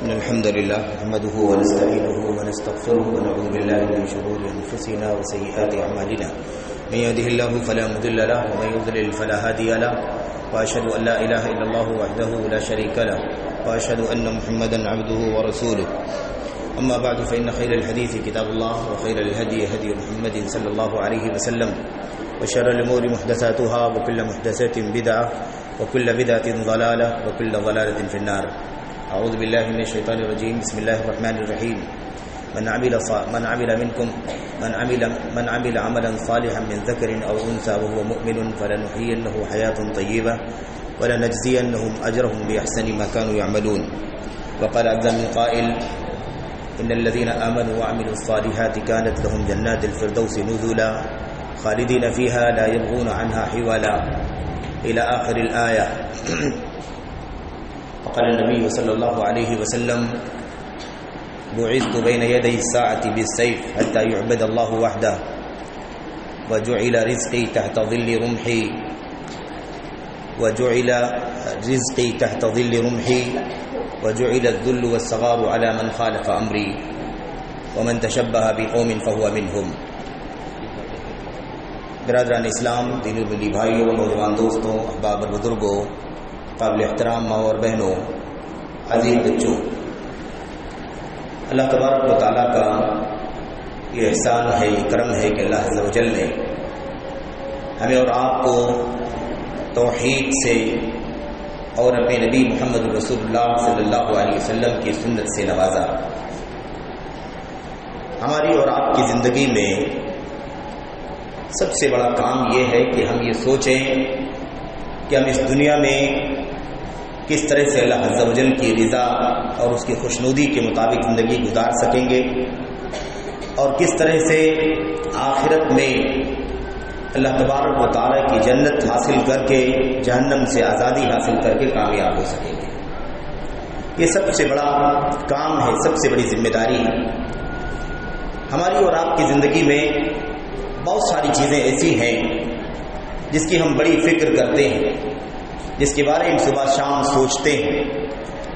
إن الحمد لله نحمده ونستعينه ونستغفره ونعوذ بالله من شرور أنفسنا وسيئات أعمالنا من يهده الله فلا مضل له ومن يضلل فلا هادي له وأشهد أن لا إله إلا الله وحده لا شريك له وأشهد أن محمدا عبده ورسوله أما بعد فإن خير الحديث كتاب الله وخير الهدي هدي محمد صلى الله عليه وسلم وشر الأمور محدثاتها وكل محدثة بدعة وكل بدعة ضلالة وكل ضلالة في النار. أعوذ بالله من الشيطان الرجيم. بسم الله الرحمن الرحيم. من عمل عملا صالحا من ذكر أو أنثى وهو مؤمن فلنحيينه حياة طيبة ولنجزينهم أجرهم بأحسن ما كانوا يعملون. وقال عز من قائل إن الذين آمنوا وعملوا الصالحات كانت لهم جنات الفردوس نزلا خالدين فيها لا يبغون عنها حولا إلى آخر الآية. وقال النبي صلى الله عليه وسلم بعثت بين يدي الساعة بالسيف حتى يعبد الله وحده وجعل رزقي تحت ظل رمحي وجعل الذل والصغار على من خالف أمري ومن تشبه بقوم فهو منهم. برادران اسلام، دینی بلی بھائیوں، نوجوان دوستوں، احباب اور بزرگوں، قابل احترام ماں اور بہنوں، عزیز بچوں، اللہ تبارک و تعالیٰ کا یہ احسان ہے، یہ کرم ہے کہ اللہ عز و جل نے ہمیں اور آپ کو توحید سے اور اپنے نبی محمد رسول اللہ صلی اللہ علیہ وسلم کی سنت سے نوازا. ہماری اور آپ کی زندگی میں سب سے بڑا کام یہ ہے کہ ہم یہ سوچیں کہ ہم اس دنیا میں کس طرح سے اللہ عز و جل کی رضا اور اس کی خوشنودی کے مطابق زندگی گزار سکیں گے، اور کس طرح سے آخرت میں اللہ تبارک و تعالیٰ کی جنت حاصل کر کے جہنم سے آزادی حاصل کر کے کامیاب ہو سکیں گے. یہ سب سے بڑا کام ہے، سب سے بڑی ذمہ داری ہے. ہماری اور آپ کی زندگی میں بہت ساری چیزیں ایسی ہیں جس کی ہم بڑی فکر کرتے ہیں، جس کے بارے میں صبح شام سوچتے ہیں،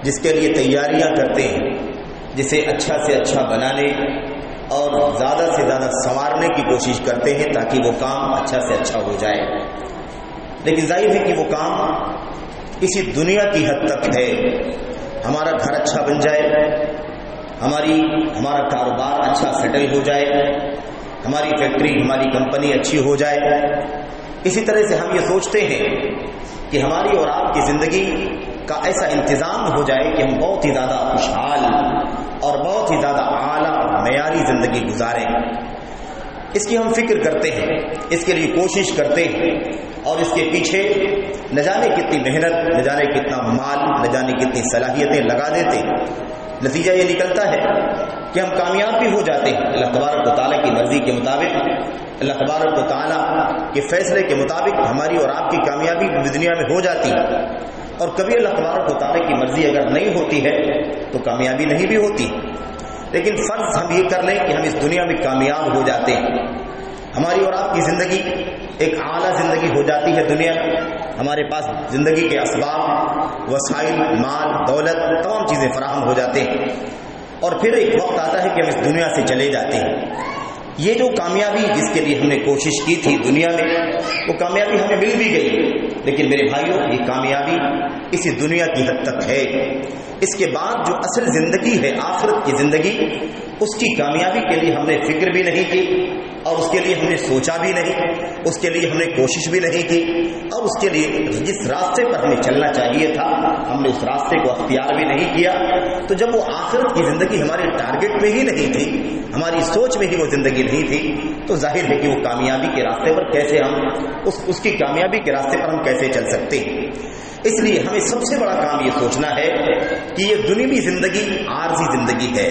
جس کے لیے تیاریاں کرتے ہیں، جسے اچھا سے اچھا بنانے اور زیادہ سے زیادہ سنوارنے کی کوشش کرتے ہیں تاکہ وہ کام اچھا سے اچھا ہو جائے. لیکن ظاہر ہے کہ وہ کام اسی دنیا کی حد تک ہے. ہمارا گھر اچھا بن جائے، ہمارا کاروبار اچھا سیٹل ہو جائے، ہماری فیکٹری، ہماری کمپنی اچھی ہو جائے. اسی طرح سے ہم یہ سوچتے ہیں کہ ہماری اور آپ کی زندگی کا ایسا انتظام ہو جائے کہ ہم بہت ہی زیادہ خوشحال اور بہت ہی زیادہ اعلیٰ اور معیاری زندگی گزاریں. اس کی ہم فکر کرتے ہیں، اس کے لیے کوشش کرتے ہیں، اور اس کے پیچھے نہ جانے کتنی محنت، نہ جانے کتنا مال، نہ جانے کتنی صلاحیتیں لگا دیتے ہیں. نتیجہ یہ نکلتا ہے کہ ہم کامیاب بھی ہو جاتے ہیں اللہ تبارک و تعالیٰ کی مرضی کے مطابق. اللہ تبارک و تعالیٰ کے فیصلے کے مطابق ہماری اور آپ کی کامیابی دنیا میں ہو جاتی ہے، اور کبھی اللہ تبارک و تعالیٰ کی مرضی اگر نہیں ہوتی ہے تو کامیابی نہیں بھی ہوتی. لیکن فرض ہم یہ کر لیں کہ ہم اس دنیا میں کامیاب ہو جاتے ہیں، ہماری اور آپ کی زندگی ایک اعلیٰ زندگی ہو جاتی ہے. دنیا ہمارے پاس زندگی کے اسباب، وسائل، مال، دولت، تمام چیزیں فراہم ہو جاتے ہیں، اور پھر ایک وقت آتا ہے کہ ہم اس دنیا سے چلے جاتے ہیں. یہ جو کامیابی جس کے لیے ہم نے کوشش کی تھی دنیا میں، وہ کامیابی ہمیں مل بھی گئی. لیکن میرے بھائیوں، یہ کامیابی اسی دنیا کی حد تک ہے. اس کے بعد جو اصل زندگی ہے، آخرت کی زندگی، اس کی کامیابی کے لیے ہم نے فکر بھی نہیں کی، اور اس کے لیے ہم نے سوچا بھی نہیں، اس کے لیے ہم نے کوشش بھی نہیں کی، اور اس کے لیے جس راستے پر ہمیں چلنا چاہیے تھا ہم نے اس راستے کو اختیار بھی نہیں کیا. تو جب وہ آخرت کی زندگی ہمارے ٹارگٹ میں ہی نہیں تھی، ہماری سوچ میں ہی وہ زندگی نہیں تھی، تو ظاہر ہے کہ وہ کامیابی کے راستے پر کیسے ہم اس کی کامیابی کے راستے پر ہم کیسے چل سکتے ہیں. اس لیے ہمیں سب سے بڑا کام یہ سوچنا ہے کہ یہ دنیوی زندگی عارضی زندگی ہے،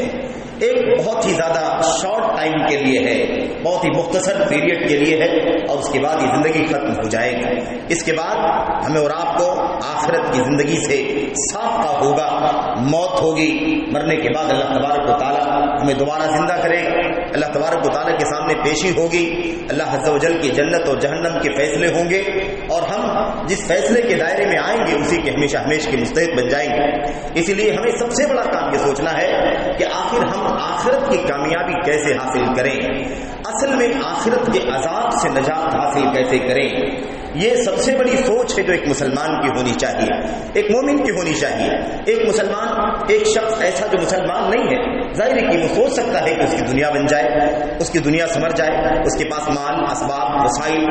ایک بہت ہی زیادہ شارٹ ٹائم کے لیے ہے، بہت ہی مختصر پیریڈ کے لیے ہے، اور اس کے بعد یہ زندگی ختم ہو جائے گی. اس کے بعد ہمیں اور آپ کو آخرت کی زندگی سے سابقہ ہوگا، موت ہوگی. مرنے کے بعد اللہ تبارک و تعالیٰ ہمیں دوبارہ زندہ کرے گا، اللہ تبارک و تعالیٰ کے سامنے پیشی ہوگی، اللہ عز و جل کی جنت اور جہنم کے فیصلے ہوں گے، اور ہم جس فیصلے کے دائرے میں آئیں گے اسی کے ہمیشہ ہمیشہ کے مستحق بن جائیں گے. اسی لیے ہمیں سب سے بڑا کام یہ سوچنا ہے کہ آخر ہم آخرت کی کامیابی کیسے حاصل کریں, اصل میں آخرت کے عذاب سے نجات حاصل کیسے کریں. یہ سب سے بڑی سوچ ہے جو ایک مسلمان کی ہونی چاہیے, ایک مومن کی ہونی چاہیے. ایک مسلمان, ایک شخص ایسا جو مسلمان نہیں ہے, ظاہر ہے کہ وہ سوچ سکتا ہے کہ اس کی دنیا بن جائے, اس کی دنیا سنور جائے, اس کے پاس مال, اسباب, وسائل,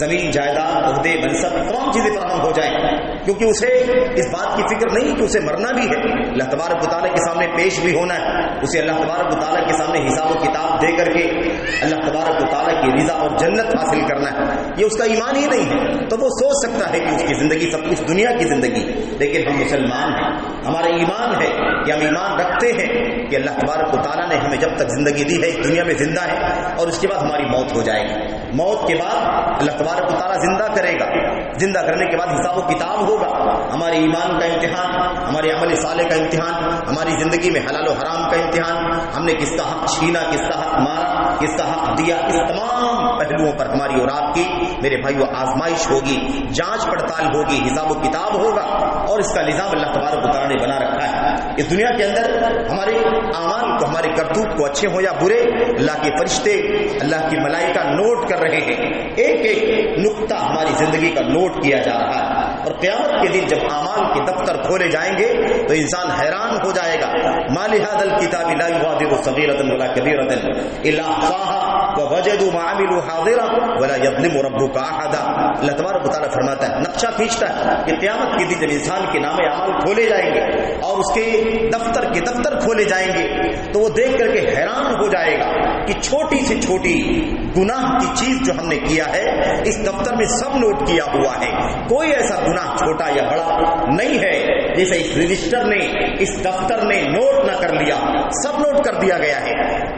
زمین, جائیداد, عہدے, منصب, تمام چیزیں فراہم ہو جائیں, کیونکہ اسے اس بات کی فکر نہیں کہ اسے مرنا بھی ہے, اللہ تبارک و تعالیٰ کے سامنے پیش بھی ہونا ہے, اسے اللہ تبارک و تعالیٰ کے سامنے حساب و کتاب دے کر کے اللہ تبارک و تعالیٰ کی رضا اور جنت حاصل کرنا ہے. یہ اس کا ایمان ہی نہیں ہے, تو وہ سوچ سکتا ہے کہ اس کی زندگی سب کچھ دنیا کی زندگی. لیکن ہم مسلمان ہیں, ہمارا ایمان ہے کہ ہم ایمان رکھتے ہیں کہ اللہ تبارک و تعالیٰ نے ہمیں جب تک زندگی دی ہے اس دنیا میں زندہ ہے, اور اس کے بعد ہماری موت ہو جائے گی. موت کے بعد اللہ تبارک و تعالیٰ زندہ کرے گا, زندہ کرنے کے بعد حساب و کتاب ہوگا. ہمارے ایمان کا امتحان, ہمارے عمل صالح کا امتحان, ہماری زندگی میں حلال و حرام کا امتحان, ہم نے کس کا حق چھینا, کس کا حق مارا, کس کا حق دیا, اس تمام پہلوؤں پر ہماری اور آپ کی میرے بھائیو آزمائش ہوگی, جانچ پڑتال ہوگی, حساب و کتاب ہوگا. اور اس کا نظام اللہ تبارک و تعالیٰ نے بنا رکھا ہے. اس دنیا کے اندر ہمارے اعمال کو, ہمارے کرتوت کو, اچھے ہو یا برے, اللہ کے فرشتے, اللہ کی ملائکہ نوٹ کر رہے ہیں. ایک ایک نقطہ ہماری زندگی کا نوٹ کیا جا رہا ہے. اور قیامت کے دن جب اعمال کے دفتر کھولے جائیں گے تو انسان حیران ہو جائے گا. ما لهذا الكتاب لا يغادر صغيرة ولا كبيرة الا احصاها ووجدوا ما عملوا حاضرا ولا يظلم ربك احدا. اللہ تبارک و تعالیٰ فرماتا ہے, نقشہ کھینچتا ہے کہ قیامت کے دن جب انسان کے نام اعمال کھولے جائیں گے اور اس کے دفتر کے دفتر کھولے جائیں گے تو وہ دیکھ کر کے حیران ہو جائے گا کہ چھوٹی سے چھوٹی گناہ کی چیز جو ہم نے کیا ہے اس دفتر میں سب نوٹ کیا ہوا ہے. کوئی ایسا گناہ چھوٹا یا بڑا نہیں ہے جیسے اس رجسٹر نے, اس دفتر نے نوٹ نہ کر لیا, سب نوٹ کر دیا گیا ہے.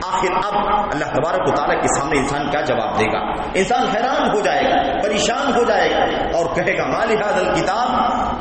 آخر اب اللہ تبارک و تعالیٰ کے سامنے انسان کیا جواب دے گا؟ انسان حیران ہو جائے گا, پریشان ہو جائے گا اور کہے گا ما لهذا الكتاب,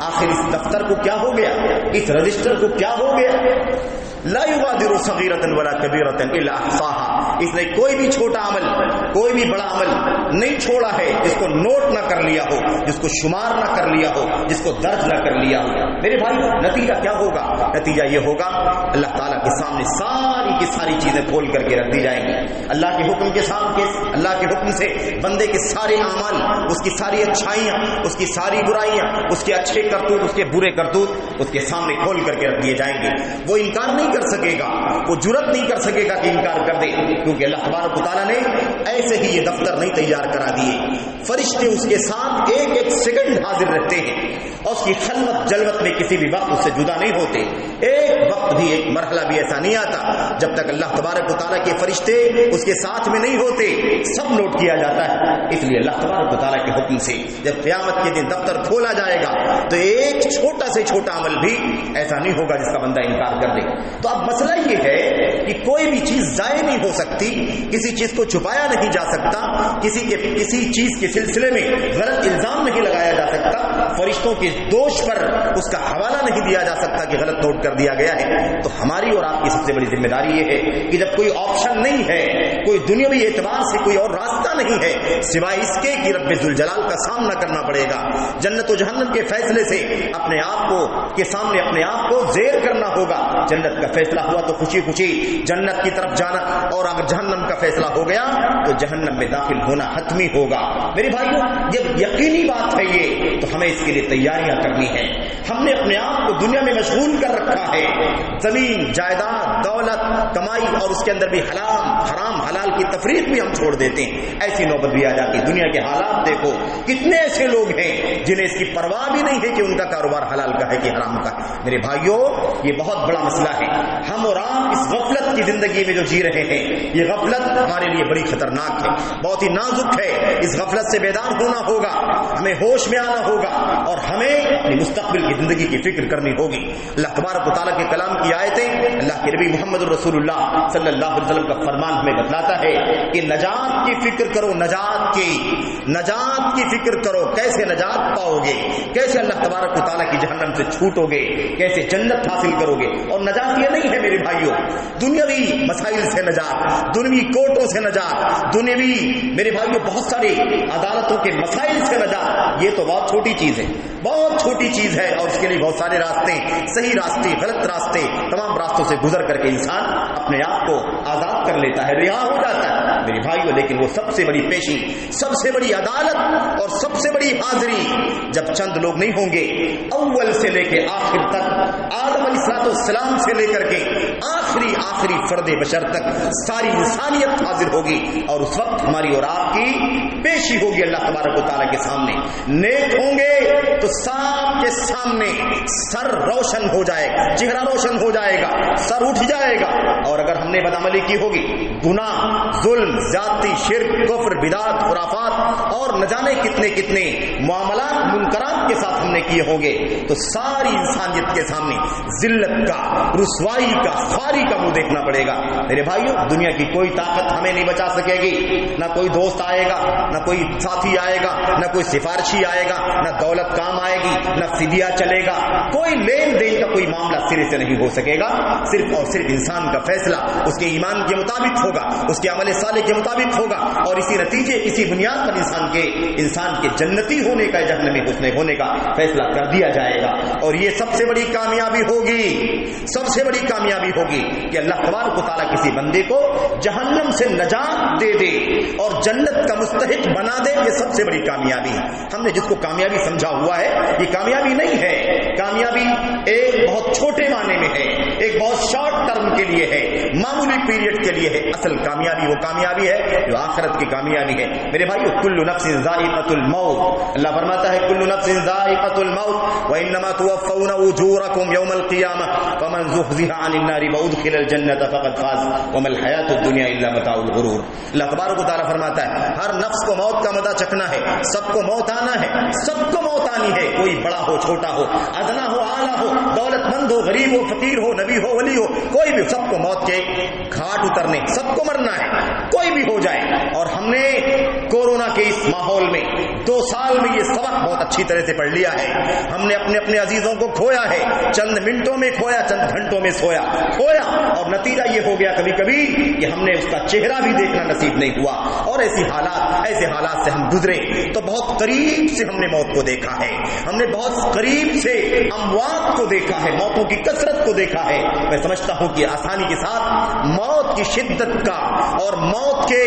آخر اس دفتر کو کیا ہو گیا, اس رجسٹر کو کیا ہو گیا. لا يغادر صغيرة ولا كبيرة الا احصاها, اس نے کوئی بھی چھوٹا عمل, کوئی بھی بڑا عمل نہیں چھوڑا ہے جس کو نوٹ نہ کر لیا ہو, جس کو شمار نہ کر لیا ہو, جس کو درج نہ کر لیا ہو. میرے بھائی, نتیجہ کیا ہوگا؟ نتیجہ یہ ہوگا اللہ تعالیٰ کے سامنے ساری کی ساری چیزیں کھول کر کے رکھ دی جائیں گی. اللہ کے حکم کے سامنے, اللہ کے حکم سے بندے کے سارے اعمال, اس کی ساری اچھائیاں, اس کی ساری برائیاں, اس کے اچھے کرتوت, اس کے برے کرتوت اس کے سامنے کھول کر کے رکھ دیے جائیں گے. وہ انکار نہیں کر سکے گا, وہ جرت نہیں کر سکے گا کہ انکار کر دے, کیونکہ اللہ تبارک و تعالیٰ نے ایسے ہی یہ دفتر نہیں تیار کرا دیے. فرشتے اس کے ساتھ ایک ایک سیکنڈ حاضر رہتے ہیں اور اس کی خلوت جلوت میں کسی بھی وقت اس سے جدا نہیں ہوتے. ایک وقت بھی, ایک مرحلہ بھی ایسا نہیں آتا جب تک اللہ تبارک و تعالیٰ کے فرشتے اس کے ساتھ میں نہیں ہوتے. سب نوٹ کیا جاتا ہے. اس لیے اللہ تبارک و تعالیٰ کے حکم سے جب قیامت کے دن دفتر کھولا جائے گا تو ایک چھوٹا سے چھوٹا عمل بھی ایسا نہیں ہوگا جس کا بندہ انکار کر دے. تو اب مسئلہ یہ ہے کہ کوئی بھی چیز ضائع نہیں ہو سکتی, کسی چیز کو چھپایا نہیں جا سکتا, کسی چیز کے سلسلے میں غلط الزام نہیں لگایا جا سکتا, فرشتوں کے دوش پر اس کا حوالہ نہیں دیا جا سکتا کہ غلط نوٹ کر دیا گیا ہے. تو ہماری اور آپ کی سب سے بڑی ذمہ داری یہ ہے کہ جب کوئی آپشن نہیں ہے, کوئی دنیاوی اعتبار سے کوئی اور راستہ نہیں ہے سوائے اس کے کہ رب ذوالجلال کا سامنا کرنا پڑے گا. جنت و جہنم کے فیصلے سے اپنے آپ کو کے سامنے اپنے آپ کو زیر کرنا ہوگا. جنت کا فیصلہ ہوا تو خوشی خوشی جنت کی طرف جانا, اور اگر جہنم کا فیصلہ ہو گیا تو جہنم میں داخل ہونا حتمی ہوگا. میرے بھائیو, جب یقینی بات ہے یہ تو ہمیں اس کے لیے تیاریاں کرنی ہیں. ہم نے اپنے آپ کو دنیا میں مشغول کر رکھا ہے, زمین, جائیداد, دولت, کمائی, اور اس کے اندر بھی حرام حلال کی تفریق بھی ہم چھوڑ دیتے ہیں. ایسی نوبت بھی آ جاتی. دنیا کے حالات دیکھو, کتنے ایسے لوگ ہیں جنہیں اس کی پرواہ بھی نہیں ہے کہ ان کا کاروبار حلال کا ہے کہ حرام کا. میرے بھائیو, یہ بہت بڑا مسئلہ ہے. ہم اور آپ اس غفلت کی زندگی میں جو جی رہے ہیں, یہ غفلت ہمارے لیے بڑی خطرناک ہے, بہت ہی نازک ہے. اس غفلت سے بیدار ہونا ہوگا, ہمیں ہوش میں آنا ہوگا, اور ہمیں اپنی مستقبل کی زندگی کی فکر کرنی ہوگی. اللہ تبارک و تعالیٰ کے کلام کی آیتیں, اللہ کے نبی محمد رسول اللہ صلی اللہ علیہ وسلم کا فرمان ہمیں بتلاتا ہے کہ نجات کی فکر کرو, نجات کی فکر کرو. کیسے نجات پاؤ گے, کیسے اللہ تبارک و تعالیٰ کی جہنم سے چھوٹو گے, کیسے جنت حاصل کرو گے. اور نجات یہ نہیں ہے میرے بھائیوں، دنیاوی مسائل سے نجات، دنیاوی کوٹوں سے نجات، دنیاوی میرے بھائیوں بہت سارے عدالتوں کے مسائل سے نجات، یہ تو بہت چھوٹی چیز ہے، بہت چھوٹی چیز ہے، اور اس کے لیے بہت سارے راستے، صحیح راستے، غلط راستے، تمام راستوں سے گزر کر کے انسان اپنے آپ کو آزاد کر لیتا ہے، رہا ہو جاتا ہے میرے بھائیوں۔ لیکن وہ سب سے بڑی پیشی، سب سے بڑی عدالت اور سب سے بڑی حاضری جب چند لوگ نہیں ہوں گے، اول سے لے کے آخر تک، آدم علیہ السلام سے لے کر کے آخری فرد بشر تک ساری انسانیت حاضر ہوگی، اور اس وقت ہماری اور آپ کی پیشی ہوگی اللہ تبارک و تعالیٰ کے سامنے۔ نیک ہوں گے تو سب کے سامنے سر روشن ہو جائے گا، چہرہ روشن ہو جائے گا، سر اٹھ جائے گا، اور اگر ہم نے بدعملی کی ہوگی، گناہ، ظلم، زیادتی، شرک، کفر، بدعت، خرافات اور نہ جانے کتنے کتنے معاملات منکرات کے ساتھ ہم نے کیے ہوں گے، تو ساری انسانیت کے سامنے ذلت کا، رسوائی کا، خواری کا منہ دیکھنا پڑے گا میرے بھائیوں۔ دنیا کی کوئی طاقت ہمیں نہیں بچا سکے گی، نہ کوئی دوست آئے گا، نہ کوئی ساتھی آئے گا، نہ کوئی سفارشی آئے گا، نہ دولت کام آئے گی، نہ فدیہ چلے گا، کوئی لین دین کا کوئی معاملہ سرے سے نہیں ہو سکے گا۔ صرف اور صرف انسان کا فیصلہ اس کے ایمان کے مطابق ہوگا، اس کے عمل صالح کے مطابق ہوگا، اور اسی نتیجے، اسی بنیاد پر انسان کے جنتی ہونے کا، جہنمی حسن ہونے کا فیصلہ کر دیا جائے گا۔ اور یہ سب سے بڑی کامیابی ہوگی، سب سے بڑی کامیابی ہوگی کہ اللہ تبارک و تعالیٰ کسی بندے کو جہنم سے نجات دے دے اور جنت کا مستحق بنا دے، یہ سب سے بڑی کامیابی ہے۔ ہم نے جس کو کامیابی سمجھا ہوا ہے، یہ کامیابی نہیں ہے۔ کامیابی ایک بہت چھوٹے معنی میں ہے، ایک بہت شارٹ ٹرم کے لیے ہے، معمولی پیریڈ کے لیے ہے۔ اصل کامیابی وہ کامیابی ہے جو آخرت کی کامیابی ہے میرے بھائیو۔ کل نفس ذائقۃ الموت، اللہ فرماتا ہے کل نفس ذائقۃ الموت وانما توفون اجورکم یوم القیامہ فمن زحزح عن النار وادخل الجنۃ فقد فاز وما الحیاۃ الدنیا الا متاع الغرور۔ اللہ تبارک و تعالیٰ فرماتا ہے ہر نفس کو موت کا مزہ چکھنا ہے، سب کو موت آنا ہے، سب کو موت آنی ہے، کوئی بڑا ہو چھوٹا ہو، ادنا ہو اعلیٰ ہو، دولت مند ہو غریب ہو، فقیر ہو، نبی ہو ولی ہو، کوئی بھی، سب کو موت کے گھاٹ اترنے، سب کو مرنا ہے، کوئی بھی ہو جائے۔ اور ہم نے کورونا کے اس ماحول میں 2 سال میں یہ سبق بہت اچھی طرح سے پڑھ لیا ہے۔ ہم نے اپنے عزیزوں کو کھویا ہے، چند منٹوں میں کھویا، چند گھنٹوں میں کھویا، اور نتیجہ یہ ہو گیا کبھی کبھی کہ ہم نے اس کا چہرہ بھی دیکھنا نصیب نہیں ہوا، اور ایسے حالات سے ہم گزرے تو بہت قریب سے ہم نے موت کو دیکھا ہے، ہم نے بہت قریب سے اموات کو دیکھا ہے، موتوں کی کثرت کو دیکھا ہے۔ میں سمجھتا ہوں کہ آسانی کے ساتھ موت کی شدت کا اور موت کے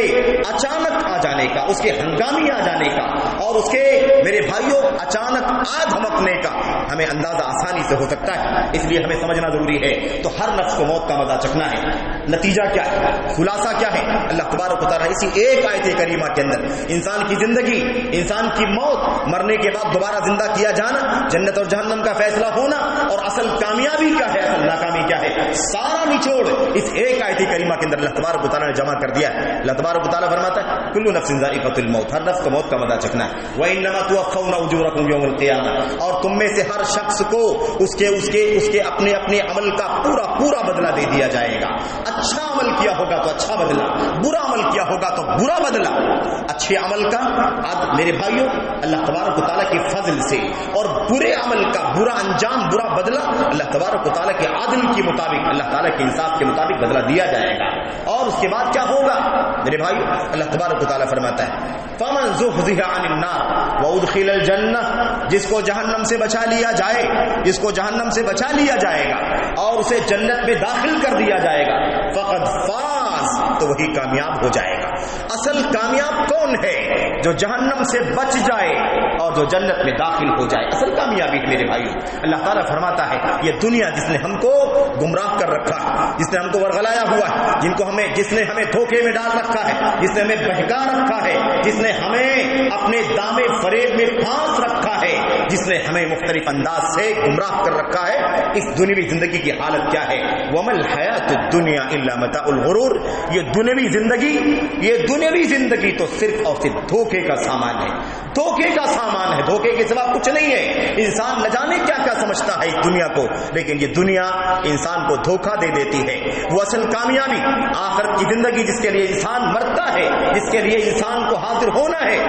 اچانک آ جانے کا، اس کے ہنگامی آ جانے کا، اور اس کے میرے بھائیوں اچانک آگ دھمکنے کا ہمیں اندازہ آسانی سے ہو سکتا ہے، اس لیے ہمیں سمجھنا ضروری ہے۔ تو ہر نفس کو موت کا مزہ چکھنا ہے۔ نتیجہ کیا ہے، خلاصہ کیا ہے؟ اللہ تبارک و تعالیٰ اسی ایک آیت کریمہ کے اندر انسان کی زندگی، انسان کی موت، مرنے کے بعد دوبارہ زندہ کیا جانا، جنت اور جہنم کا فیصلہ ہونا، اور اصل کامیابی کیا ہے، اصل ناکامی کیا ہے، سارا نچوڑ اس ایک آیت کریمہ کے اندر اللہ تبارک و تعالیٰ نے جمع کر دیا ہے۔ اللہ تبارک و تعالیٰ فرماتا ہے کل نفس ذائقۃ الموت، ہر نفس کو موت کا مزہ چکھنا ہے۔ وانما توفون اجورکم یوم القیامہ، اور تم میں سے ہر شخص کو اس کے اپنے عمل کا پورا بدلہ دے دیا جائے گا۔ اچھا عمل کیا ہوگا تو اچھا بدلہ، برا عمل کیا ہوگا تو برا بدلہ۔ اچھے عمل کا میرے بھائیوں اللہ تبارک و تعالیٰ کے فضل سے، اور برے عمل کا برا انجام، برا بدلہ اللہ تبارک و تعالیٰ کے عدل کے مطابق، اللہ تعالیٰ کے انصاف کے مطابق بدلہ دیا جائے گا۔ اور اس کے بعد کیا ہوگا میرے بھائیو؟ اللہ تبارک و تعالیٰ فرماتا ہے فمن زحزح عن النار وادخل الجنہ، جس کو جہنم سے بچا لیا جائے، جس کو جہنم سے بچا لیا جائے گا اور اسے جنت میں داخل کر دیا جائے گا، فقد فاز، تو وہی کامیاب ہو جائے گا۔ اصل کامیاب کون ہے؟ جو جہنم سے بچ جائے اور جو جنت میں داخل ہو جائے، اصل کامیابی ہے میرے بھائیو۔ اللہ تعالیٰ فرماتا ہے یہ دنیا جس نے ہم کو گمراہ کر رکھا ہے، جس نے ہم کو ورغلایا ہوا ہے، جس نے ہمیں دھوکے میں ڈال رکھا ہے، جس نے ہمیں بہکا رکھا ہے، جس نے ہمیں اپنے دامے فریب میں پھانس رکھا ہے، جس نے ہمیں مختلف انداز سے گمراہ کر رکھا ہے، اس دنیوی زندگی کی حالت کیا ہے؟ وَمَا الْحَيَاةُ الدُّنْيَا إِلَّا مَتَاعُ الْغُرُورِ، یہ دنیاوی زندگی تو صرف اور صرف دھوکے کا سامان ہے، دھوکے کا سامان ہے، دھوکے کے سوا کچھ نہیں ہے۔ انسان نہ جانے کیا کیا سمجھتا ہے اس دنیا کو، لیکن یہ دنیا انسان کو دھوکہ دے دیتی ہے۔ وہ اصل کامیابی آخرت کی زندگی جس کے لیے انسان مرتا ہے، جس کے لیے انسان کو حاضر ہونا ہے،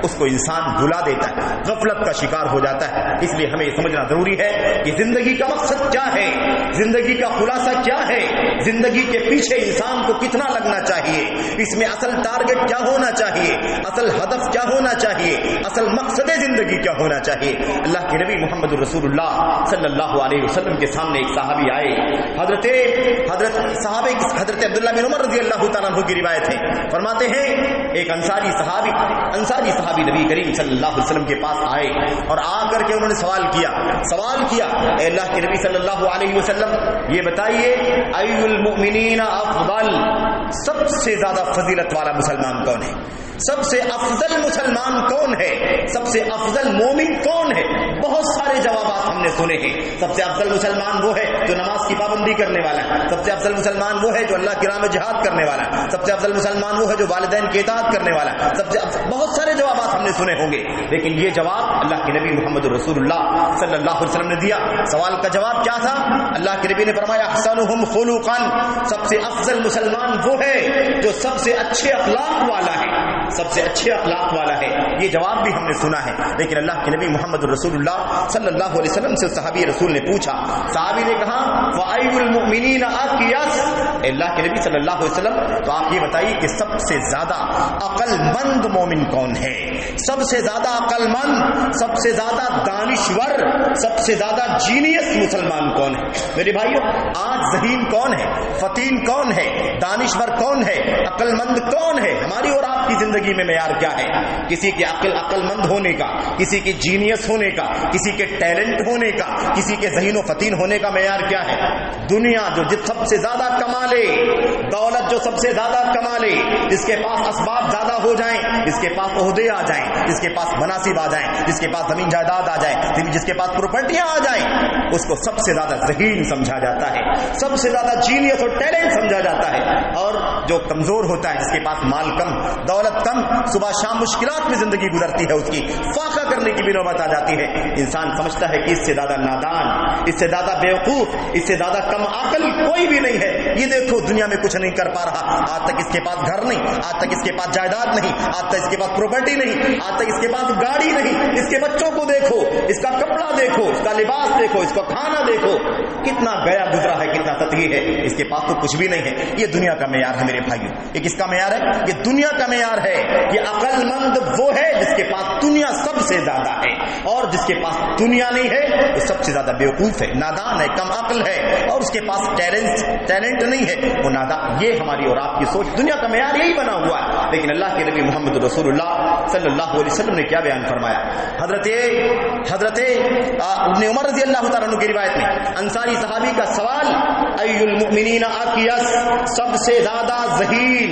اس کو انسان بھلا دیتا ہے، غفلت کا شکار ہو جاتا ہے۔ اس لیے ہمیں یہ سمجھنا ضروری ہے کہ زندگی کا مقصد کیا ہے، زندگی کا خلاصہ کیا ہے، زندگی کے پیچھے انسان کو کتنا لگنا چاہیے، اس میں اصل ٹارگٹ کیا ہونا چاہیے، اصل ہدف کیا ہونا چاہیے، اصل مقصد زندگی کیا ہونا چاہیے۔ اللہ کے نبی محمد رسول اللہ صلی اللہ علیہ وسلم کے سامنے ایک صحابی آئے، حضرت عبداللہ بن عمر رضی اللہ تعالیٰ عنہ کی روایت ہے، فرماتے ہیں ایک انصاری صحابی نبی کریم صلی اللہ علیہ وسلم کے پاس آئے اور آ کر کے انہوں نے سوال کیا اے اللہ کے نبی صلی اللہ علیہ وسلم یہ بتائیے ای المؤمنین افضل، سب سے زیادہ فضیلت والا مسلمان کون ہے، سب سے افضل مسلمان کون ہے، سب سے افضل مومن کون ہے؟ بہت سارے جوابات ہم نے سنے ہیں۔ سب سے افضل مسلمان وہ ہے جو نماز کی پابندی کرنے والا ہے، سب سے افضل مسلمان وہ ہے جو اللہ کی راہ میں جہاد کرنے والا ہے، سب سے افضل مسلمان وہ ہے جو والدین کی اطاعت کرنے والا ہے، بہت سارے جوابات ہم نے سنے ہوں گے، لیکن یہ جواب اللہ کے نبی محمد رسول اللہ صلی اللہ علیہ وسلم نے دیا۔ سوال کا جواب کیا تھا؟ اللہ کے نبی نے فرمایا احسنہم خلقا، سب سے افضل مسلمان وہ ہے جو سب سے اچھے اخلاق والا ہے، سب سے اچھے اخلاق والا ہے۔ یہ جواب بھی ہم نے سنا ہے، لیکن اللہ کے نبی محمد رسول اللہ صلی اللہ علیہ وسلم سے صحابی رسول نے پوچھا، صحابی نے کہا وَأَيُّ الْمُؤْمِنِينَ أَقْيَسُ، اللہ کے نبی صلی اللہ علیہ وسلم تو آپ یہ بتائیے کہ سب سے زیادہ عقل مند مومن کون ہے، سب سے زیادہ عقل مند، سب سے زیادہ دانشور، سب سے زیادہ جینیس مسلمان کون ہے؟ میرے بھائیو، آج ذہین کون ہے، فتین کون ہے، دانشور کون ہے، عقل مند کون ہے؟ ہماری اور آپ کی زندگی میں معیار کیا ہے؟ کسی کے عقل مند ہونے کا، کسی کے جینیس ہونے کا، کسی کے ٹیلنٹ ہونے کا، کسی کے ذہین و فتین ہونے کا معیار کیا ہے؟ دنیا جو سب سے زیادہ کما لے، دولت جو سب سے زیادہ کما لے، جس کے پاس اسباب زیادہ ہو جائیں، جس کے پاس عہدے آ جائیں، جس کے پاس مناصب آ جائیں، جس کے پاس زمین جائیداد آ جائے، جس کے پاس پراپرٹیاں آ جائیں، اس کو سب سے زیادہ ذہین سمجھا جاتا ہے، سب سے زیادہ جینیس اور ٹیلنٹ سمجھا جاتا ہے۔ اور جو کمزور ہوتا ہے، جس کے پاس مال کم، دولت کم، صبح شام مشکلات میں زندگی گزرتی ہے، اس کی فاقہ کرنے کی بھی نوبت آ جاتی ہے، انسان سمجھتا ہے کہ اس سے زیادہ نادان، اس سے زیادہ بیوقوف، اس سے زیادہ کم عقل کوئی بھی نہیں ہے۔ یہ دیکھو دنیا میں کچھ نہیں کر پا رہا، آج تک اس کے پاس گھر نہیں، آج تک اس کے پاس جائیداد نہیں، آج تک اس کے پاس پراپرٹی نہیں، آج تک اس کے پاس گاڑی نہیں، اس کے بچوں کو دیکھو، اس کا کپڑا دیکھو، اس کا لباس دیکھو، اس کا کھانا دیکھو، کتنا گیا گزرا ہے، کتنا سطحی ہے، اس کے پاس تو کچھ بھی نہیں ہے۔ یہ دنیا کا معیار ہے میرے بھائیوں، یہ کس کا معیار ہے؟ یہ دنیا کا معیار ہے۔ یہ عقل مند وہ ہے جس کے پاس دنیا سب سے زیادہ ہے، اور جس کے پاس دنیا نہیں ہے وہ سب سے زیادہ بیوقوف ہے، نادان ہے، کم عقل ہے، اور اس کے پاس ٹیلنٹ نہیں ہے، وہ نادان۔ یہ ہماری اور آپ کی سوچ، دنیا کا معیار یہی بنا ہوا ہے۔ لیکن اللہ کے نبی محمد رسول اللہ صلی اللہ علیہ وسلم نے کیا بیان فرمایا؟ حضرت ابن عمر رضی اللہ تعالیٰ عنہ کی روایت میں انصاری صحابی کا سوال، ای المؤمنین اقیس، سب سے زیادہ ذہین،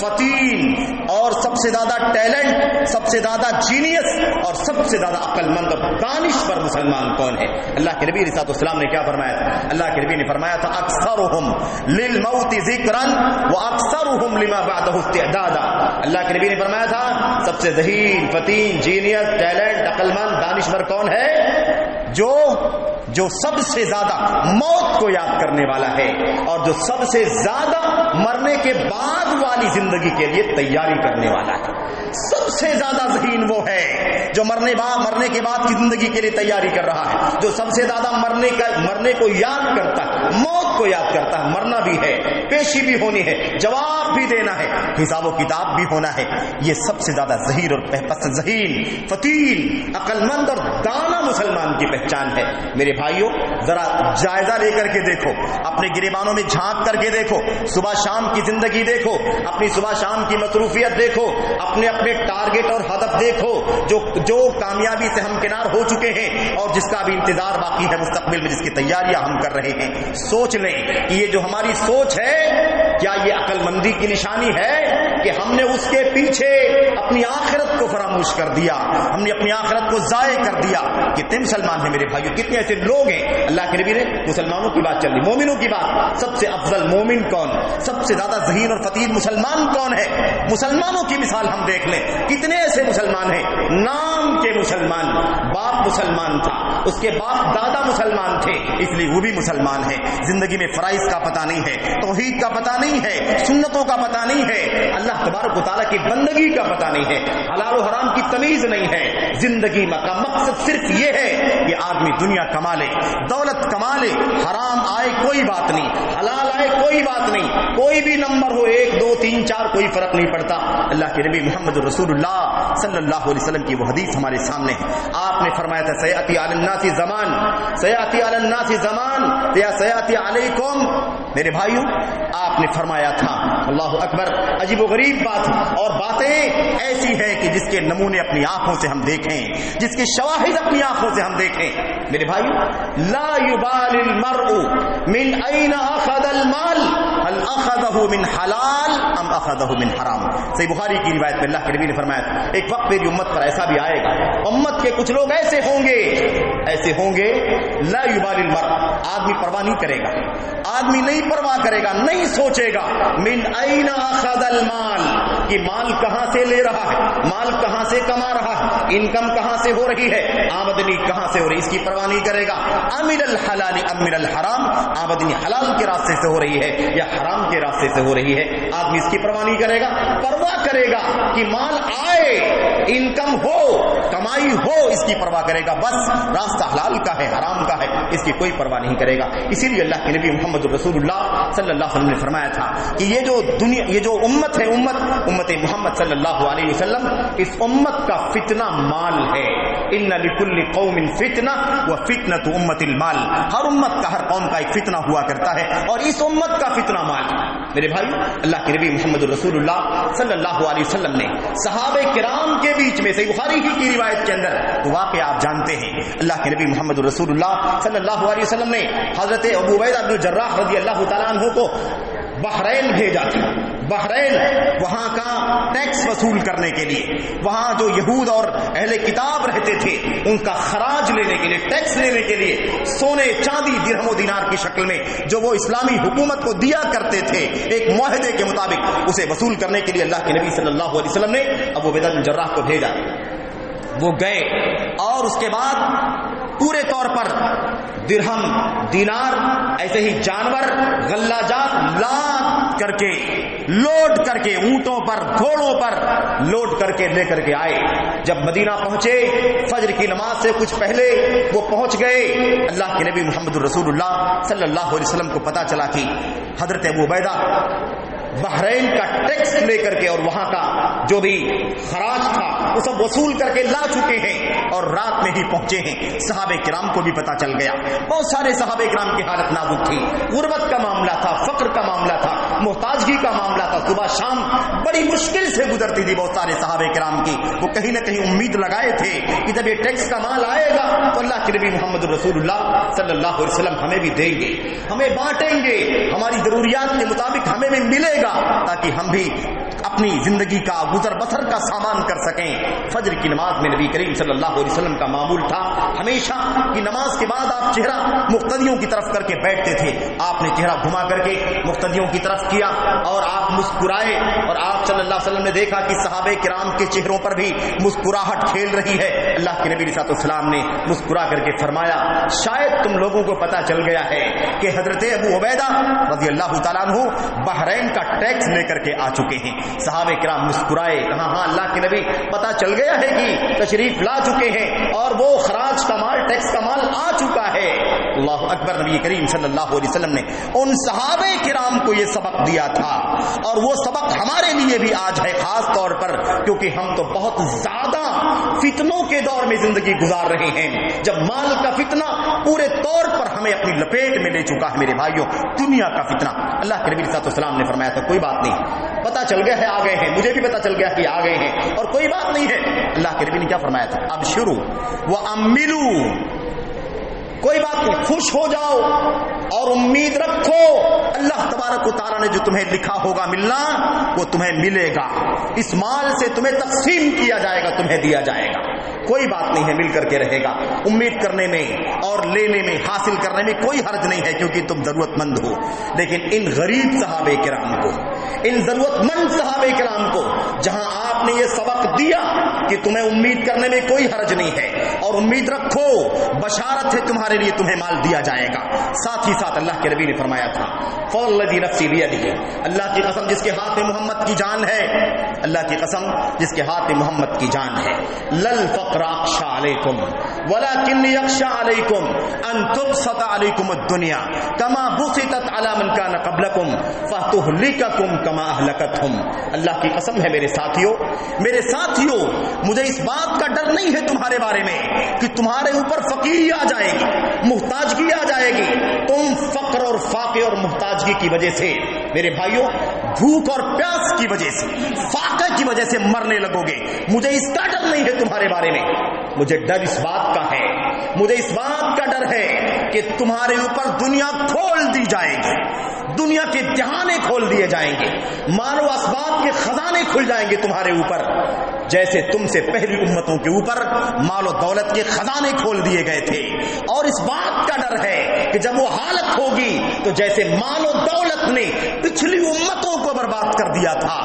فتین، اور سب سے زیادہ ٹیلنٹ، سب سے زیادہ جینیس، اور سب سے زیادہ عقل مند اور دانشور مسلمان کون ہے؟ اللہ کے نبی علیہ السلام نے کیا فرمایا تھا؟ اللہ کے نبی نے فرمایا تھا اکثرہم للموت ذکرا واکثرہم لما بعدہ استعدادا۔ اللہ کے نبی نے فرمایا تھا سب سے ذہین، فتین، جینیس، ٹیلنٹ، عقل مند، دانشور کون ہے؟ جو سب سے زیادہ موت کو یاد کرنے والا ہے، اور جو سب سے زیادہ مرنے کے بعد والی زندگی کے لیے تیاری کرنے والا ہے۔ سب سے زیادہ ذہین وہ ہے جو مرنے کے بعد کی زندگی کے لیے تیاری کر رہا ہے، جو سب سے زیادہ مرنے کو یاد کرتا ہے، موت کو یاد کرتا ہے، مرنا بھی ہے، پیشی بھی ہونی ہے، جواب بھی دینا ہے، حساب و کتاب بھی ہونا ہے۔ یہ سب سے زیادہ ذہین، فتین، عقل مند اور دانا مسلمان کی پہچان ہے۔ میرے بھائیوں، ذرا جائزہ لے کر کے دیکھو، اپنے گریبانوں میں جھانک کر کے دیکھو، صبح شام کی زندگی دیکھو، اپنی صبح شام کی مصروفیت دیکھو، اپنے ٹارگٹ اور ہدف دیکھو، جو کامیابی سے ہم کنار ہو چکے ہیں اور جس کا بھی انتظار باقی ہے مستقبل میں، جس کی تیاریاں ہم کر رہے ہیں۔ سوچ لیں کہ یہ جو ہماری سوچ ہے، کیا یہ عقل مندی کی نشانی ہے کہ ہم نے اس کے پیچھے اپنی آخرت کو فراموش کر دیا، ہم نے اپنی آخرت کو ضائع کر دیا۔ کتنے مسلمان ہیں میرے بھائیوں، کتنے ایسے لوگ ہیں۔ اللہ کے نبی نے مسلمانوں کی بات چل رہی، مومنوں کی بات، سب سے افضل مومن کون، سب سے زیادہ ذہین اور فقیر مسلمان کون ہے؟ مسلمانوں کی مثال ہم دیکھ لیں، کتنے ایسے مسلمان ہیں نام کے مسلمان، باپ مسلمان تھا، اس کے باپ دادا مسلمان تھے، اس لیے وہ بھی مسلمان ہے، زندگی میں فرائض کا پتہ نہیں ہے، توحید کا پتہ نہیں ہے، سنتوں کا پتہ نہیں ہے، اللہ تبارک و تعالیٰ کی بندگی کا پتہ نہیں ہے، حلال و حرام کی تمیز نہیں ہے۔ زندگی کا مقصد صرف یہ ہے کہ آدمی دنیا کما لے، دولت کما لے، حرام آئے کوئی بات نہیں، حلال آئے کوئی بات نہیں، کوئی بھی نمبر ہو 1 2 3 4 کوئی فرق نہیں پڑتا۔ اللہ کے نبی محمد رسول اللہ صلی اللہ علیہ وسلم کی وہ حدیث ہمارے سامنے ہے، آپ نے فرمایا تھا سیاتی علی الناس زمان، سیاتی علی الناس زمان یا سیاتی علیکم، میرے بھائیوں آپ نے فرمایا تھا، اللہ اکبر، عجیب و غریب بات، اور باتیں ایسی ہیں کہ جس کے نمونے اپنی آنکھوں سے ہم دیکھیں، جس کے شواہد اپنی آنکھوں سے ہم دیکھیں۔ میرے بھائیوں لا یبال المرء من این اخذ المال هل اخذه من حلال ام اخذه من حرام، صحیح بخاری کی روایت میں اللہ کے نبی نے فرمایا ایک وقت میری امت پر ایسا بھی آئے گا، امت کے کچھ لوگ ایسے ہوں گے لا یبال المرء، آدمی پرواہ نہیں کرے گا، آدمی نہیں پرواہ کرے گا، نہیں سوچے گا من این اخذ المال، کہ مال کہاں سے لے رہا ہے، مال کہاں سے کما رہا ہے، انکم کہاں سے ہو رہی ہے، آمدنی کہاں سے ہو رہی ہے، اس کی پرواہ نہیں کرے گا، امن الحلال امن الحرام، آمدنی حلال کے راستے سے ہو رہی ہے یا حرام کے راستے سے ہو رہی ہے، آدمی اس کی پرواہ نہیں کرے گا، پرواہ کرے گا کہ مال آئے، انکم ہو، کمائی ہو، اس کی پرواہ کرے گا، بس راستہ حلال کا ہے حرام کا ہے اس کی کوئی پرواہ نہیں کرے گا۔ اسی لیے اللہ کے نبی محمد رسول اللہ صلی اللہ علیہ وسلم نے فرمایا تھا کہ یہ جو امت ہے، امت محمد صلی اللہ علیہ وسلم، اس امت کا فتنہ مال ہے، ان لکل قوم فتنہ وفتنۃ امت المال، ہر امت کا، ہر قوم کا ایک فتنہ ہوا کرتا ہے اور اس امت کا فتنہ مال۔ میرے بھائی اللہ کے نبی محمد رسول اللہ صلی اللہ علیہ وسلم نے صحابہ کرام کے بیچ میں، صحیح بخاری کی روایت کے اندر تو واقعہ آپ جانتے ہیں، اللہ کے نبی محمد رسول اللہ صلی اللہ علیہ وسلم نے حضرت ابو عبیدہ بن جراح رضی اللہ تعالیٰ عنہ کو بحرین بھیجا تھا، بحرین وہاں کا ٹیکس وصول کرنے کے لیے، وہاں جو یہود اور اہل کتاب رہتے تھے ان کا خراج لینے کے لیے، ٹیکس لینے کے لیے، سونے چاندی درہم و دینار کی شکل میں جو وہ اسلامی حکومت کو دیا کرتے تھے ایک معاہدے کے مطابق، اسے وصول کرنے کے لیے اللہ کے نبی صلی اللہ علیہ وسلم نے ابو عبیدہ بن جراح کو بھیجا۔ وہ گئے اور اس کے بعد پورے طور پر درہم، دینار، ایسے ہی جانور، غلہ جات لاد کر کے، لوڈ کر کے، اونٹوں پر، گھوڑوں پر لوڈ کر کے لے کر کے آئے۔ جب مدینہ پہنچے فجر کی نماز سے کچھ پہلے وہ پہنچ گئے، اللہ کے نبی محمد رسول اللہ صلی اللہ علیہ وسلم کو پتا چلا کہ حضرت ابو عبیدہ بحرین کا ٹیکس لے کر کے اور وہاں کا جو بھی خراج تھا وہ سب وصول کر کے لا چکے ہیں اور رات میں ہی پہنچے ہیں۔ صحابہ کرام کو بھی پتا چل گیا، بہت سارے صحابہ کرام کی حالت نازک تھی، غربت کا معاملہ تھا، فقر کا معاملہ تھا، محتاجگی کا معاملہ تھا، صبح شام بڑی مشکل سے گزرتی تھی بہت سارے صحابہ کرام کی۔ وہ کہیں نہ کہیں امید لگائے تھے کہ جب یہ ٹیکس کا مال آئے گا تو اللہ کے نبی محمد رسول اللہ صلی اللہ علیہ وسلم ہمیں بھی دیں گے، ہمیں بانٹیں گے، ہماری ضروریات کے مطابق ہمیں بھی ملے گا تاکہ ہم بھی اپنی زندگی کا گزر بسر کا سامان کر سکیں۔ فجر کی نماز میں نبی کریم صلی اللہ علیہ وسلم کا معمول تھا ہمیشہ کہ نماز کے بعد آپ چہرہ مقتدیوں کی طرف کر کے بیٹھتے تھے، آپ نے چہرہ گھما کر کے مقتدیوں کی طرف کیا اور آپ مسکرائے، اور آپ صلی اللہ علیہ وسلم نے دیکھا کہ صحابہ کرام کے چہروں پر بھی مسکراہٹ کھیل رہی ہے۔ اللہ کے نبی صلی اللہ علیہ وسلم نے مسکرا کر کے فرمایا شاید تم لوگوں کو پتا چل گیا ہے کہ حضرت ابو عبیدہ رضی اللہ تعالیٰ عنہ بحرین کا ٹیکس لے کر کے آ چکے ہیں۔ صحابہ کرام مسکرائے، کہا ہاں اللہ کے نبی پتا چل گیا ہے کہ تشریف لا چکے ہیں اور وہ خراج کا مال، ٹیکس کا مال آ چکا ہے۔ اللہ اکبر، نبی کریم صلی اللہ علیہ وسلم نے ان صحابہ کرام کو یہ سبق دیا تھا اور وہ سبق ہمارے لیے بھی آج ہے، خاص طور پر کیونکہ ہم تو بہت زیادہ فتنوں کے دور میں زندگی گزار رہے ہیں، جب مال کا فتنہ پورے طور پر ہمیں اپنی لپیٹ میں لے چکا ہے۔ میرے بھائیوں، دنیا کا فتنہ، اللہ کے نبی صلی اللہ علیہ وسلم نے فرمایا تھا کوئی بات نہیں، پتا چل گیا ہے آ گئے ہیں، مجھے بھی پتا چل گیا کہ آ گئے ہیں اور کوئی بات نہیں ہے۔ اللہ کے نبی نے کیا فرمایا تھا؟ اب شروع وَأَمِّلُوا، کوئی بات نہیں، خوش ہو جاؤ اور امید رکھو اللہ تبارک تبارک و تعالیٰ نے جو تمہیں لکھا ہوگا ملنا وہ تمہیں ملے گا. اس مال سے تمہیں تقسیم کیا جائے گا, تمہیں دیا جائے گا. کوئی بات نہیں ہے, مل کر کے رہے گا. امید کرنے میں اور لینے میں, حاصل کرنے میں کوئی حرج نہیں ہے, کیونکہ تم ضرورت مند ہو. لیکن ان غریب صحابہ کرام کو, ان ضرورت مند صحابہ کرام کو جہاں آپ نے یہ سبق دیا کہ تمہیں امید کرنے میں کوئی حرج نہیں ہے اور امید رکھو, بشارت ہے تمہارے لیے, تمہیں مال دیا جائے گا. ساتھ ہی ساتھ اللہ کے نبی نے فرمایا تھا, فوالذی نفسی بیدہ, اللہ کی قسم جس کے ہاتھ میں محمد کی جان ہے, اللہ کی قسم جس کے ہاتھ میں محمد کی جان ہے, لل فقر اخشى علیکم ولکن یخشى علیکم ان تبسط علیکم الدنیا کما بسطت علی من کان قبلکم فتہلککم کما اہلکتہم. اللہ کی قسم ہے میرے ساتھیوں, میرے ساتھیوں, مجھے اس بات کا ڈر نہیں ہے تمہارے بارے میں کہ تمہارے اوپر فقیری آ جائے گی, محتاجگی آ جائے گی. تم فقر اور فاقے اور محتاجگی کی وجہ سے میرے بھائیوں, بھوک اور پیاس کی وجہ سے, فاقے کی وجہ سے مرنے لگو گے. مجھے اس کا ڈر نہیں ہے تمہارے بارے میں, مجھے ڈر اس بات کا ہے, مجھے اس بات کا ڈر ہے کہ تمہارے اوپر دنیا کھول دی جائے گی, دنیا کے دہانے کھول دیے جائیں گے, مال و اسباب کے خزانے کھل جائیں گے تمہارے اوپر, جیسے تم سے پہلی امتوں کے اوپر مال و دولت کے خزانے کھول دیے گئے تھے. اور اس بات کا ڈر ہے کہ جب وہ حالت ہوگی تو جیسے مال و دولت نے پچھلی امتوں کو برباد کر دیا تھا,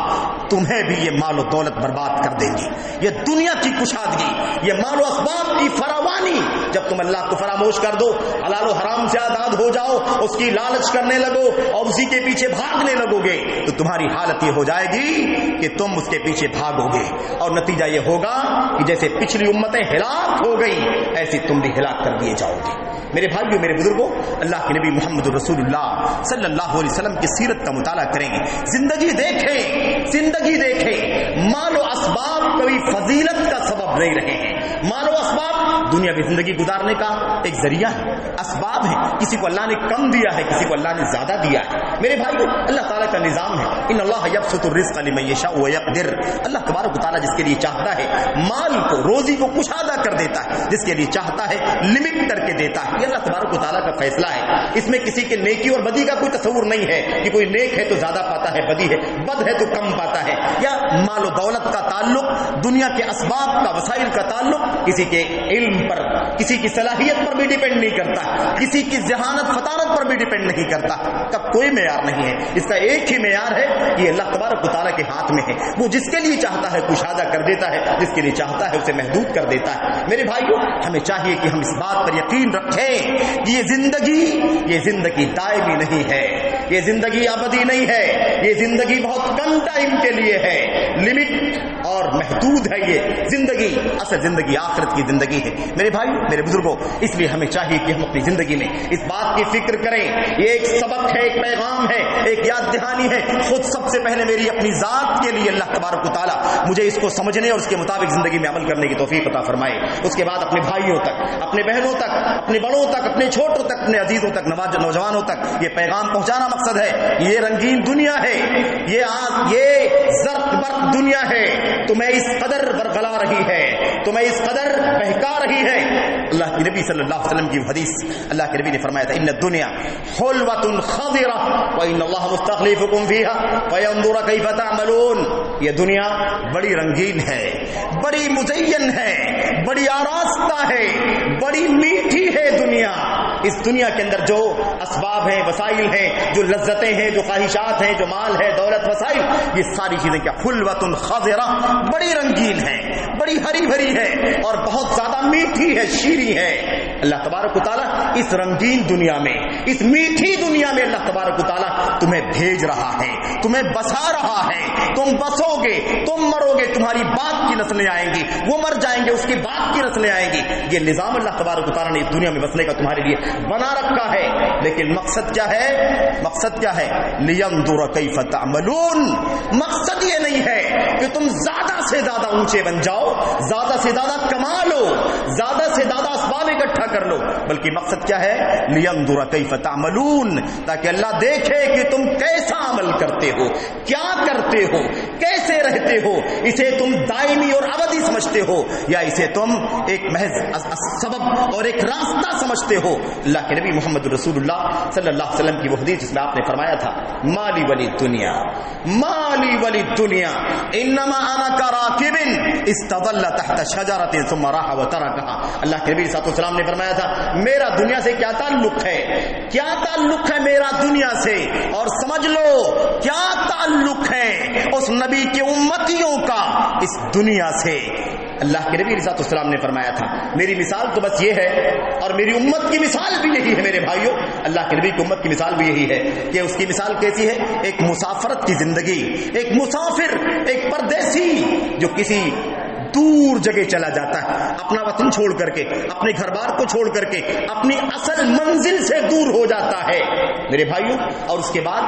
تمہیں بھی یہ مال و دولت برباد کر دیں گی. یہ دنیا کی کشادگی, یہ مال و اسباب کی فراوانی, جب تم اللہ کو فراموش کر دو, حلال و حرام سے آزاد ہو جاؤ, اس کی لالچ کرنے لگو اور اسی کے پیچھے بھاگنے لگو گے, تو تمہاری حالت یہ ہو جائے گی کہ تم اس کے پیچھے بھاگو گے, اور نتیجہ یہ ہوگا کہ جیسے پچھلی امتیں ہلاک ہو گئی ایسی تم بھی ہلاک کر دیے جاؤ گے. میرے بھائیو, میرے بزرگوں, اللہ کے نبی محمد رسول اللہ صلی اللہ علیہ وسلم کی سیرت کا مطالعہ کریں گے, زندگی دیکھیں, زندگی دیکھیں. مال و اسباب کبھی فضیلت کا سبب نہیں رہے ہیں. مال و اسباب دنیا کی زندگی گزارنے کا ایک ذریعہ ہے, اسباب ہے. کسی کو اللہ نے کم دیا ہے, کسی کو اللہ نے زیادہ دیا ہے. میرے بھائیو, اللہ تعالیٰ کا نظام ہے, ان اللہ یبسط الرزق لمن یشاء ویقدر. اللہ تبارک و تعالیٰ جس کے لیے چاہتا ہے مال کو, روزی کو کشادہ کر دیتا ہے, جس کے لیے چاہتا ہے لمٹ کر کے دیتا ہے. یہ اللہ تبارک و تعالیٰ کا فیصلہ ہے. اس میں کسی کے نیکی اور بدی کا کوئی تصور نہیں ہے کہ کوئی نیک ہے تو زیادہ پاتا ہے, بدی ہے, بد ہے تو کم پاتا ہے. یا مال و دولت کا تعلق, دنیا کے اسباب کا, وسائل کا تعلق کسی کے علم پر, کسی کی صلاحیت پر بھی ڈیپینڈ نہیں کرتا, کسی کی ذہانت فطانت پر بھی ڈیپینڈ نہیں کرتا. کا کوئی معیار نہیں ہے. اس کا ایک ہی معیار ہے کہ اللہ تبارک و تعالیٰ کے ہاتھ میں ہے. وہ جس کے لیے چاہتا ہے کشادہ کر دیتا ہے, جس کے لیے چاہتا ہے اسے محدود کر دیتا ہے. میرے بھائیوں, ہمیں چاہیے کہ ہم اس بات پر یقین رکھیں کہ یہ زندگی دائمی نہیں ہے, یہ زندگی ابدی نہیں ہے, یہ زندگی بہت کم ٹائم کے لیے ہے, لمٹ اور محدود ہے. یہ زندگی, اصل زندگی آخرت کی زندگی ہے. میرے بھائی, میرے بزرگوں, اس لیے ہمیں چاہیے کہ ہم اپنی زندگی میں اس بات کی فکر کریں. یہ ایک سبق ہے, ایک پیغام ہے, ایک یاد دہانی ہے. خود سب سے پہلے میری اپنی ذات کے لیے اللہ تبارک و تعالیٰ مجھے اس کو سمجھنے اور اس کے مطابق زندگی میں عمل کرنے کی توفیق عطا فرمائے. اس کے بعد اپنے بھائیوں تک, اپنے بہنوں تک, اپنے بڑوں تک, اپنے چھوٹوں تک, اپنے عزیزوں تک, نوجوانوں تک یہ پیغام پہنچانا مقصد ہے. یہ رنگین دنیا ہے, یہ زرق برق دنیا ہے, تمہیں اس قدر برگلا رہی ہے, تمہیں اس قدر بہکا رہی ہے. اللہ کے نبی صلی اللہ علیہ وسلم کی حدیث, اللہ کے نبی نے فرمایا تھا, ان الدنیا حلوۃ خضرہ وان اللہ مستخلفکم فیہا فینظر کیف تعملون. یہ دنیا بڑی رنگین ہے, بڑی مزین ہے, بڑی آراستہ ہے, بڑی میٹھی ہے دنیا. اس دنیا کے اندر جو اسباب ہیں, وسائل ہیں, جو لذتیں ہیں, جو خواہشات ہیں, جو مال ہے, دولت, وسائل, یہ ساری چیزیں کیا حلوۃ خضرہ, بڑی رنگین ہے, بڑی ہری بھری ہے اور بہت زیادہ میٹھی ہے, شیریں ہے. اللہ تبارک و تعالیٰ اس رنگین دنیا میں, اس میٹھی دنیا میں اللہ تبارک و تعالیٰ تمہیں بھیج رہا ہے, تمہیں بسا رہا ہے. تم بسو گے, تم مرو گے, تمہاری بعد کی نسلیں آئیں گی, وہ مر جائیں گے, اس کی بعد کی نسلیں آئیں گی. یہ نظام اللہ تبارک و تعالیٰ نے اس دنیا میں بسنے کا تمہارے لیے بنا رکھا ہے. لیکن مقصد کیا ہے, مقصد کیا ہے, لینظر کیف تعملون. مقصد یہ نہیں ہے کہ تم زیادہ سے زیادہ اونچے بن جاؤ, زیادہ سے زیادہ کما لو, زیادہ سے زیادہ اسباب اکٹھا کر لو, بلکہ مقصد کیا ہے, لینظر کیف تعملون, تاکہ اللہ دیکھے کہ تم کیسا عمل کرتے ہو, کیا کرتے ہو, کیسے رہتے ہو, اسے تم دائمی اور ابدی سمجھتے ہو یا اسے تم ایک محض سبب اور ایک راستہ سمجھتے ہو. اللہ کے نبی محمد رسول اللہ صلی اللہ علیہ وسلم کی وہ حدیث جس میں آپ نے فرمایا تھا مالی ولی دنیا, مالی ولی دنیا انما انا کراکب استظل تحت شجرۃ ثم راح وترکها. اللہ کے نبی صلی اللہ علیہ وسلم نے فرمایا تھا میرا دنیا سے کیا تعلق ہے, کیا تعلق ہے میرا دنیا سے, اور سمجھ لو کیا تعلق ہے اس نبی کے امتیوں کا اس دنیا سے. اللہ کے نبی صلی اللہ علیہ وسلم نے فرمایا تھا میری مثال تو بس یہ ہے, اور میری امت کی مثال بھی یہی ہے میرے بھائیوں. اللہ کے نبی کی امت کی مثال بھی یہی ہے کہ اس کی مثال کیسی ہے, ایک مسافرت کی زندگی, ایک مسافر, ایک پردیسی جو کسی دور جگہ چلا جاتا ہے, اپنا وطن چھوڑ کر کے, اپنے گھر بار کو چھوڑ کر کے, اپنی اصل منزل سے دور ہو جاتا ہے میرے بھائیوں, اور اس کے بعد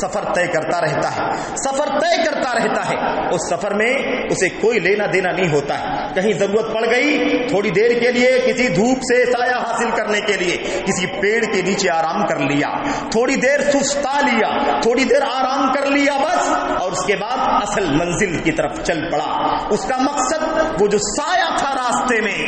سفر طے کرتا رہتا ہے, سفر طے کرتا رہتا ہے. اس سفر میں اسے کوئی لینا دینا نہیں ہوتا ہے. کہیں ضرورت پڑ گئی تھوڑی دیر کے لیے کسی دھوپ سے سایہ حاصل کرنے کے لیے کسی پیڑ کے نیچے آرام کر لیا, تھوڑی دیر سستا لیا, تھوڑی دیر آرام کر لیا بس, اور اس کے بعد اصل منزل کی طرف چل پڑا. اس کا مقصد وہ جو سایہ تھا راستے میں,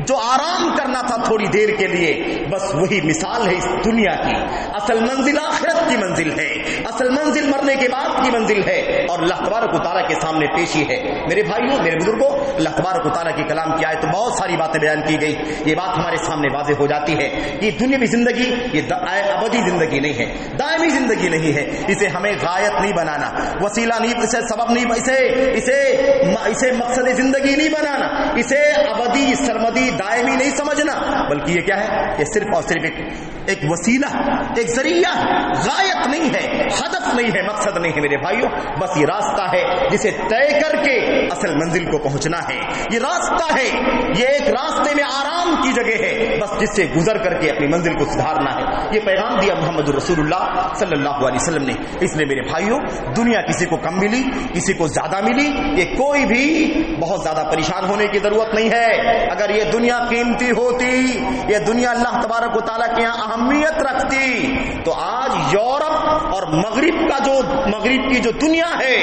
جو آرام کرنا تھا تھوڑی دیر کے لیے, بس وہی مثال ہے اس دنیا کی. اصل منزل آخرت کی منزل ہے, اصل منزل مرنے کے بعد کی منزل ہے, اور اللہ تبارک و تعالیٰ کے سامنے پیشی ہے. میرے بھائیوں, میرے بزرگوں, اللہ تبارک و تعالیٰ کے کلام کی آیت بہت ساری باتیں بیان کی گئی. یہ بات ہمارے سامنے واضح ہو جاتی ہے کہ دنیاوی زندگی یہ ابدی زندگی نہیں ہے, دائمی زندگی نہیں ہے. اسے ہمیں غایت نہیں بنانا, وسیلہ نہیں, اسے سبب نہیں, اسے مقصد زندگی نہیں بنانا, اسے ابدی سرمدی دائمی نہیں سمجھنا, بلکہ یہ کیا ہے, یہ صرف اور صرف ایک وسیلہ, ایک ذریعہ, غایت نہیں ہے, ہدف نہیں ہے, مقصد نہیں ہے میرے بھائیوں. بس یہ راستہ ہے جسے طے کر کے اصل منزل کو پہنچنا ہے. یہ راستہ ہے, یہ ایک راستے میں آرام کی جگہ ہے, بس جس سے گزر کر کے اپنی منزل کو سدھارنا ہے. یہ پیغام دیا محمد رسول اللہ صلی اللہ علیہ وسلم نے. اس لیے میرے بھائیوں, دنیا کسی کو کم ملی, کسی کو زیادہ ملی, یہ کوئی بھی بہت زیادہ پریشان ہونے کی ضرورت نہیں ہے. اگر یہ دنیا قیمتی ہوتی, یہ دنیا اللہ تبارک و تعالیٰ کے یہاں اہمیت رکھتی, تو آج یورپ اور مغرب کی جو دنیا ہے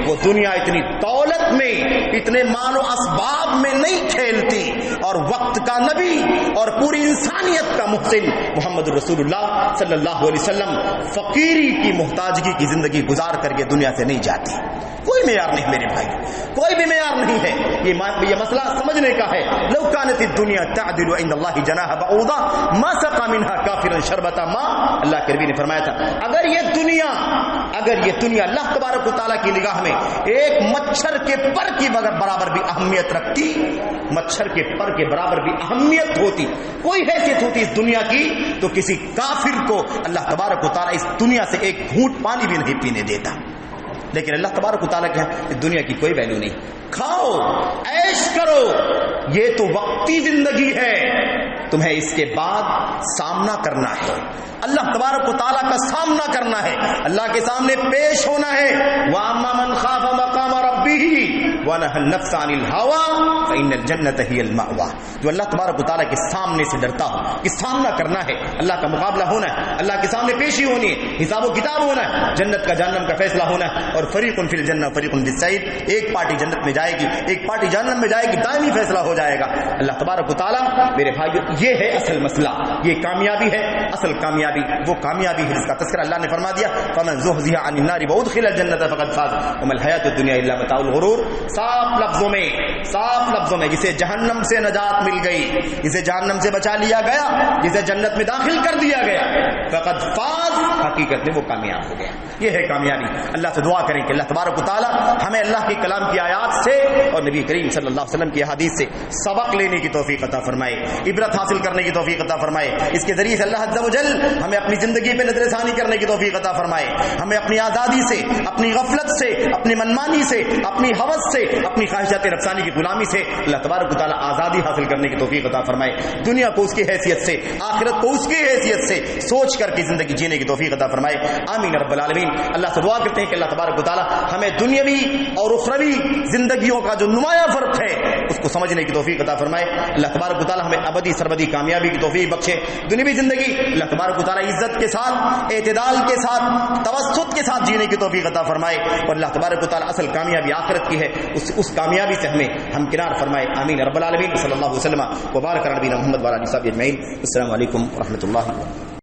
وہ دنیا اتنی دولت میں, اتنے مال و اسباب میں نہیں کھیلتی, اور وقت کا نبی اور پوری انسانیت کا محسن محمد رسول اللہ صلی اللہ علیہ وسلم فقیری کی, محتاجگی کی زندگی گزار کر کے دنیا سے نہیں جاتی. کوئی معیار نہیں میرے بھائی, کوئی بھی معیار نہیں ہے. یہ مسئلہ سمجھنے کا ہے. لو كانت الدنيا تعدل عند الله جناح بعوضة ما سقى منها كافرا شربة ماء. اللہ کے نبی نے فرمایا تھا اگر یہ دنیا اللہ تبارک و تعالیٰ کی نگاہ میں ایک مچھر کے پر کی برابر بھی اہمیت رکھتی, مچھر کے پر کے برابر بھی اہمیت ہوتی, کوئی حیثیت ہوتی اس دنیا کی, تو کسی کافر کو اللہ تبارک و تعالیٰ اس دنیا سے ایک گھونٹ پانی بھی نہیں پینے دیتا. لیکن اللہ تبارک و تعالیٰ کے اس دنیا کی کوئی ویلیو نہیں. کھاؤ, عیش کرو, یہ تو وقتی زندگی ہے, تمہیں اس کے بعد سامنا کرنا ہے, اللہ تبارک و تعالیٰ کا سامنا کرنا ہے, اللہ کے سامنے پیش ہونا ہے. وَأَمَّا مَنْ خَافَ مَقَامَ رَبِّهِ وَنَهَى النَّفْسَ عَنِ الْهَوَىٰ فَإِنَّ الْجَنَّةَ هِيَ الْمَأْوَىٰ. جو اللہ تبارک و تعالیٰ کے سامنے سے ڈرتا ہو, کہ سامنا کرنا ہے, اللہ کا مقابلہ ہونا ہے, اللہ کے سامنے پیشی ہونی ہے, حساب و کتاب ہونا ہے, جنت کا جہنم کا فیصلہ ہونا ہے, اور فریق فی الجنہ فریق فی السعیر, ایک پارٹی جنت میں جائے گی, ایک پارٹی جہنم میں جائے گی, دائمی فیصلہ ہو جائے گا. اللہ تبارک و تعالیٰ میرے بھائیو, یہ ہے اصل مسئلہ, یہ کامیابی ہے, اصل کامیابی وہ کامیابی ہے جس کا تذکرہ اللہ نے فرما دیا فمن زحزح عن النار وادخل الجنة فقد فاز وما الحیاۃ الدنیا الا متاع الغرور. صاف لفظوں میں جسے جہنم سے نجات مل گئی, جسے جہنم سے بچا لیا گیا, جسے جنت میں داخل کر دیا گیا, فقد فاز, حقیقت میں وہ کامیاب ہو گیا. یہ ہے کامیابی. اللہ سے دعا کریں کہ اللہ تبارک و تعالیٰ ہمیں اللہ کے کلام کی آیات سے اور نبی کریم صلی اللہ علیہ وسلم کی احادیث سے سبق لینے کی توفیق عطا فرمائے, عبرت حاصل کرنے کی توفیق عطا فرمائے. اس کے ذریعے سے اللہ عز و جل ہمیں اپنی زندگی پہ نظر ثانی کرنے کی توفیق عطا فرمائے, ہمیں اپنی آزادی سے, اپنی غفلت سے, اپنی منمانی سے, اپنی ہوس سے، اپنی خواہشات نفسانی کی غلامی سے اللہ تبارک و تعالی آزادی حاصل کرنے کی توفیق عطا فرمائے، دنیا کو اس کی حیثیت سے، آخرت کو اس کی حیثیت سے سوچ کر کے زندگی جینے کی توفیق عطا فرمائے، آمین رب العالمین۔ اللہ سے دعا کرتے ہیں کہ اللہ تبارک و تعالی ہمیں دنیاوی اور اخروی زندگیوں کا جو نمایاں فرق ہے اس کو سمجھنے کی توفیق عطا فرمائے، اللہ تبارک و تعالی ہمیں ابدی سربدی کامیابی کی توفیق بخشے، دنیاوی زندگی اللہ تبارک و تعالی عزت کے ساتھ، اعتدال کے ساتھ، توسط کے ساتھ جینے کی توفیق عطا فرمائے، اور اللہ تبارک و تعالی اصل کامیابی آخرت کی ہے، اس کامیابی سے ہمیں ہمکنار فرمائے، آمین رب العالمین۔ صلی اللہ وسلم وبارک علی نبینا محمد وعلی آلہ وصحبہ اجمعین۔ السلام علیکم ورحمۃ اللہ۔